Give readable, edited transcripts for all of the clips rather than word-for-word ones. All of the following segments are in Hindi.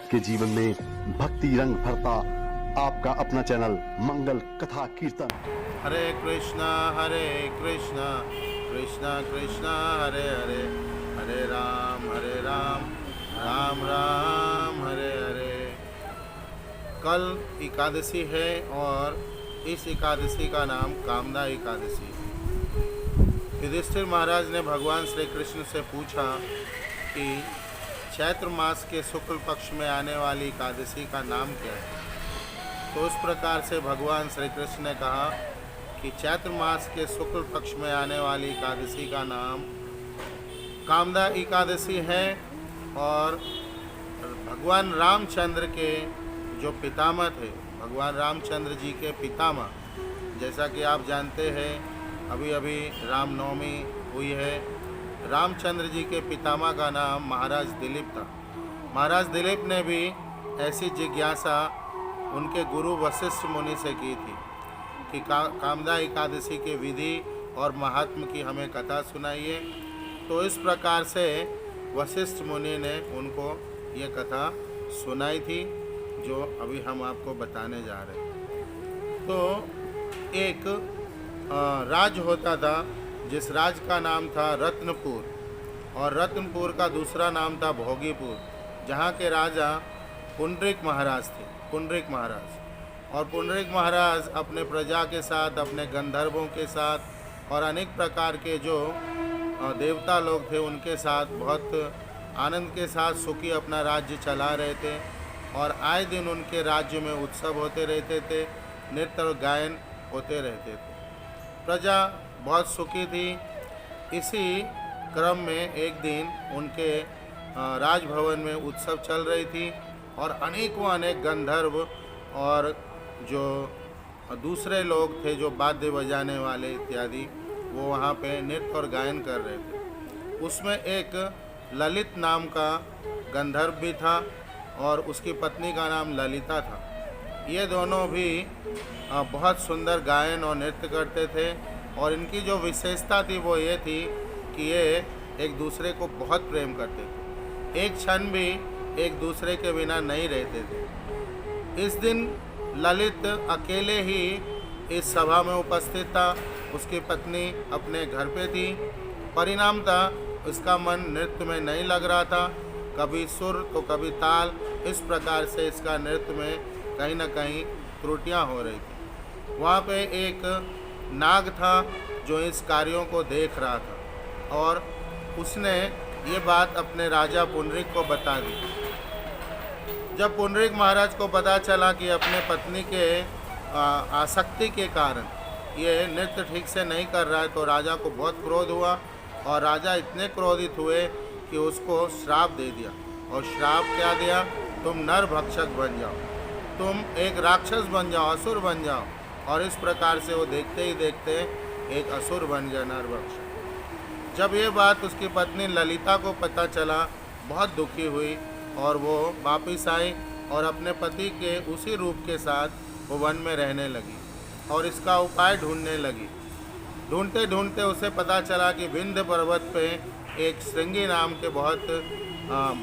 आपके जीवन में भक्ति रंग भरता आपका अपना चैनल मंगल कथा कीर्तन। हरे कृष्णा कृष्णा कृष्णा हरे हरे, हरे राम राम राम हरे हरे। कल एकादशी है और इस एकादशी का नाम कामदा एकादशी है। युधिष्ठिर महाराज ने भगवान श्री कृष्ण से पूछा कि चैत्र मास के शुक्ल पक्ष में आने वाली एकादशी का नाम क्या है। तो उस प्रकार से भगवान श्री कृष्ण ने कहा कि चैत्र मास के शुक्ल पक्ष में आने वाली एकादशी का नाम कामदा एकादशी है। और भगवान रामचंद्र के जो पितामह थे, भगवान रामचंद्र जी के पितामह, जैसा कि आप जानते हैं अभी अभी रामनवमी हुई है। रामचंद्र जी के पितामह का नाम महाराज दिलीप था। महाराज दिलीप ने भी ऐसी जिज्ञासा उनके गुरु वशिष्ठ मुनि से की थी कि कामदा एकादशी के विधि और महात्म की हमें कथा सुनाइए। तो इस प्रकार से वशिष्ठ मुनि ने उनको ये कथा सुनाई थी जो अभी हम आपको बताने जा रहे हैं। तो एक राज होता था जिस राज का नाम था रत्नपुर, और रत्नपुर का दूसरा नाम था भोगीपुर, जहाँ के राजा पुंडरीक महाराज थे। पुंडरीक महाराज, और पुंडरीक महाराज अपने प्रजा के साथ, अपने गंधर्वों के साथ और अनेक प्रकार के जो देवता लोग थे उनके साथ बहुत आनंद के साथ सुखी अपना राज्य चला रहे थे। और आए दिन उनके राज्य में उत्सव होते रहते थे, नृत्य और गायन होते रहते थे। प्रजा बहुत सुखी थी। इसी क्रम में एक दिन उनके राजभवन में उत्सव चल रही थी और अनेक गंधर्व और जो दूसरे लोग थे जो वाद्य बजाने वाले इत्यादि, वो वहाँ पे नृत्य और गायन कर रहे थे। उसमें एक ललित नाम का गंधर्व भी था और उसकी पत्नी का नाम ललिता था। ये दोनों भी बहुत सुंदर गायन और नृत्य करते थे, और इनकी जो विशेषता थी वो ये थी कि ये एक दूसरे को बहुत प्रेम करते थे, एक क्षण भी एक दूसरे के बिना नहीं रहते थे। इस दिन ललित अकेले ही इस सभा में उपस्थित था, उसकी पत्नी अपने घर पे थी। परिणाम था इसका मन नृत्य में नहीं लग रहा था, कभी सुर तो कभी ताल, इस प्रकार से इसका नृत्य में कहीं ना कहीं त्रुटियां हो रही थी। वहाँ पे एक नाग था जो इस कार्यों को देख रहा था, और उसने ये बात अपने राजा पुंडरीक को बता दी। जब पुंडरीक महाराज को पता चला कि अपने पत्नी के आसक्ति के कारण ये नृत्य ठीक से नहीं कर रहा है, तो राजा को बहुत क्रोध हुआ, और राजा इतने क्रोधित हुए कि उसको श्राप दे दिया। और श्राप क्या दिया? तुम नर भक्षक बन जाओ, तुम एक राक्षस बन जाओ, असुर बन जाओ। और इस प्रकार से वो देखते ही देखते एक असुर बन गया, नरभक्षक। जब ये बात उसकी पत्नी ललिता को पता चला, बहुत दुखी हुई और वो वापिस आई और अपने पति के उसी रूप के साथ वो वन में रहने लगी और इसका उपाय ढूंढने लगी। ढूंढते ढूंढते उसे पता चला कि विंध्य पर्वत पे एक श्रृंगी नाम के बहुत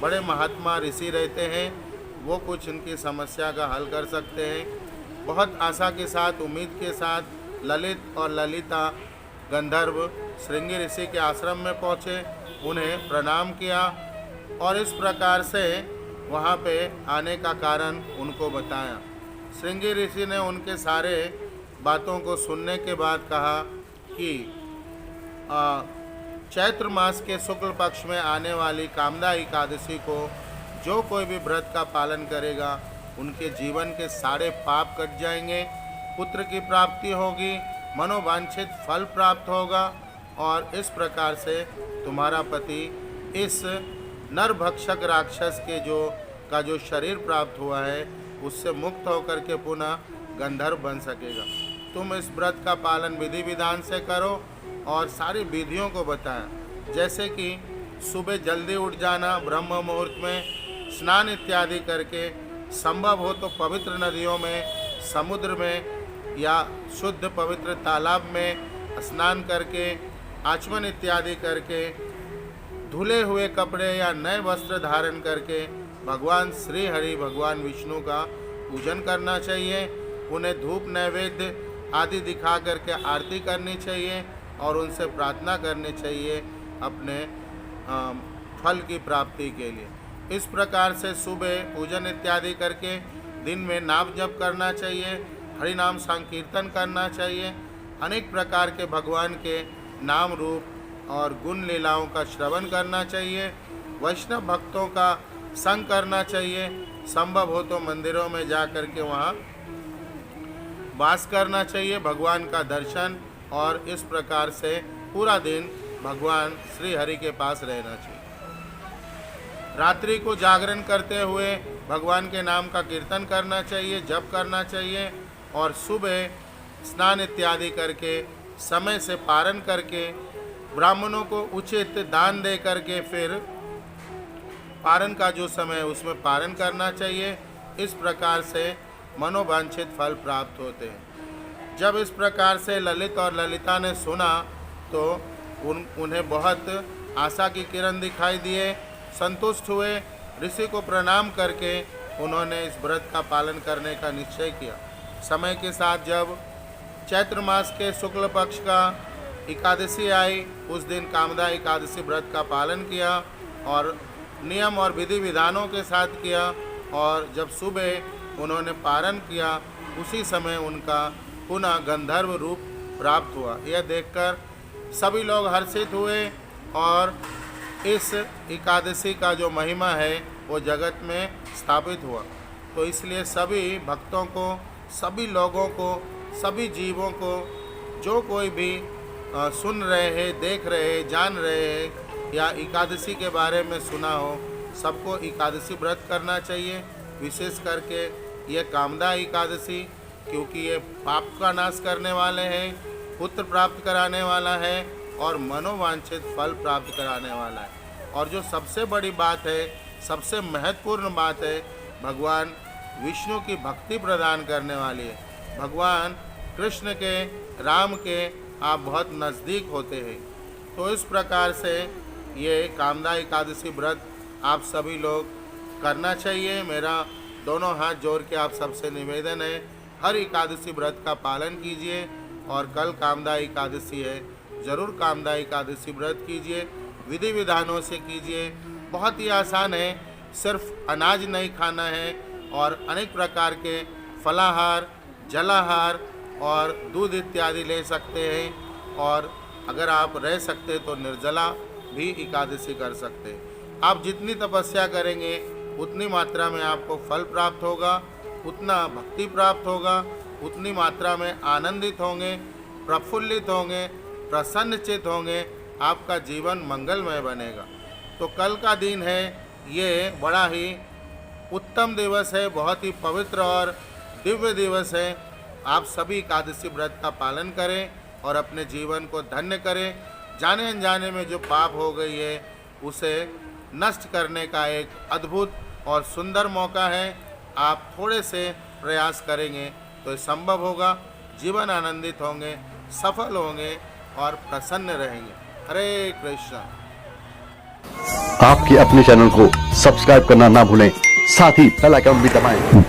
बड़े महात्मा ऋषि रहते हैं, वो कुछ उनकी समस्या का हल कर सकते हैं। बहुत आशा के साथ, उम्मीद के साथ ललित और ललिता गंधर्व श्रृंगी ऋषि के आश्रम में पहुँचे, उन्हें प्रणाम किया और इस प्रकार से वहाँ पे आने का कारण उनको बताया। श्रृंगी ऋषि ने उनके सारे बातों को सुनने के बाद कहा कि चैत्र मास के शुक्ल पक्ष में आने वाली कामदा एकादशी को जो कोई भी व्रत का पालन करेगा उनके जीवन के सारे पाप कट जाएंगे, पुत्र की प्राप्ति होगी, मनोवांछित फल प्राप्त होगा, और इस प्रकार से तुम्हारा पति इस नरभक्षक राक्षस के जो शरीर प्राप्त हुआ है उससे मुक्त होकर के पुनः गंधर्व बन सकेगा। तुम इस व्रत का पालन विधि विधान से करो, और सारी विधियों को बताया, जैसे कि सुबह जल्दी उठ जाना, ब्रह्म मुहूर्त में स्नान इत्यादि करके, संभव हो तो पवित्र नदियों में, समुद्र में या शुद्ध पवित्र तालाब में स्नान करके, आचमन इत्यादि करके, धुले हुए कपड़े या नए वस्त्र धारण करके भगवान श्री हरि भगवान विष्णु का पूजन करना चाहिए। उन्हें धूप नैवेद्य आदि दिखा करके आरती करनी चाहिए और उनसे प्रार्थना करनी चाहिए अपने फल की प्राप्ति के लिए। इस प्रकार से सुबह पूजन इत्यादि करके दिन में नाम जप करना चाहिए, हरि नाम संकीर्तन करना चाहिए, अनेक प्रकार के भगवान के नाम रूप और गुण लीलाओं का श्रवण करना चाहिए, वैष्णव भक्तों का संग करना चाहिए, संभव हो तो मंदिरों में जा कर के वहाँ वास करना चाहिए, भगवान का दर्शन, और इस प्रकार से पूरा दिन भगवान श्री हरि के पास रहना चाहिए। रात्रि को जागरण करते हुए भगवान के नाम का कीर्तन करना चाहिए, जप करना चाहिए, और सुबह स्नान इत्यादि करके समय से पारण करके ब्राह्मणों को उचित दान दे करके फिर पारण का जो समय है उसमें पारण करना चाहिए। इस प्रकार से मनोवांछित फल प्राप्त होते हैं। जब इस प्रकार से ललित और ललिता ने सुना तो उन्हें बहुत आशा की किरण दिखाई दिए, संतुष्ट हुए। ऋषि को प्रणाम करके उन्होंने इस व्रत का पालन करने का निश्चय किया। समय के साथ जब चैत्र मास के शुक्ल पक्ष का एकादशी आई, उस दिन कामदा एकादशी व्रत का पालन किया और नियम और विधि विधानों के साथ किया, और जब सुबह उन्होंने पारण किया उसी समय उनका पुनः गंधर्व रूप प्राप्त हुआ। यह देखकर सभी लोग हर्षित हुए और इस एकादशी का जो महिमा है वो जगत में स्थापित हुआ। तो इसलिए सभी भक्तों को, सभी लोगों को, सभी जीवों को, जो कोई भी सुन रहे हैं, देख रहे हैं, जान रहे हैं या एकादशी के बारे में सुना हो, सबको एकादशी व्रत करना चाहिए। विशेष करके ये कामदा एकादशी, क्योंकि ये पाप का नाश करने वाले हैं, पुत्र प्राप्त कराने वाला है और मनोवांछित फल प्राप्त कराने वाला है। और जो सबसे बड़ी बात है, सबसे महत्वपूर्ण बात है, भगवान विष्णु की भक्ति प्रदान करने वाली है। भगवान कृष्ण के, राम के आप बहुत नज़दीक होते हैं। तो इस प्रकार से ये कामदा एकादशी व्रत आप सभी लोग करना चाहिए। मेरा दोनों हाथ जोड़ के आप सबसे निवेदन है, हर एकादशी व्रत का पालन कीजिए। और कल कामदा एकादशी है, ज़रूर कामदा एकादशी व्रत कीजिए, विधि विधानों से कीजिए। बहुत ही आसान है, सिर्फ अनाज नहीं खाना है और अनेक प्रकार के फलाहार, जलाहार और दूध इत्यादि ले सकते हैं। और अगर आप रह सकते तो निर्जला भी एकादशी कर सकते हैं। आप जितनी तपस्या करेंगे उतनी मात्रा में आपको फल प्राप्त होगा, उतना भक्ति प्राप्त होगा, उतनी मात्रा में आनंदित होंगे, प्रफुल्लित होंगे, प्रसन्नचित होंगे, आपका जीवन मंगलमय बनेगा। तो कल का दिन है, ये बड़ा ही उत्तम दिवस है, बहुत ही पवित्र और दिव्य दिवस है। आप सभी एकादशी व्रत का पालन करें और अपने जीवन को धन्य करें। जाने अनजाने में जो पाप हो गई है उसे नष्ट करने का एक अद्भुत और सुंदर मौका है। आप थोड़े से प्रयास करेंगे तो संभव होगा, जीवन आनंदित होंगे, सफल होंगे और प्रसन्न रहेंगे। हरे कृष्ण। आपके अपने चैनल को सब्सक्राइब करना ना भूलें, साथ ही बेल आइकन भी दबाएं।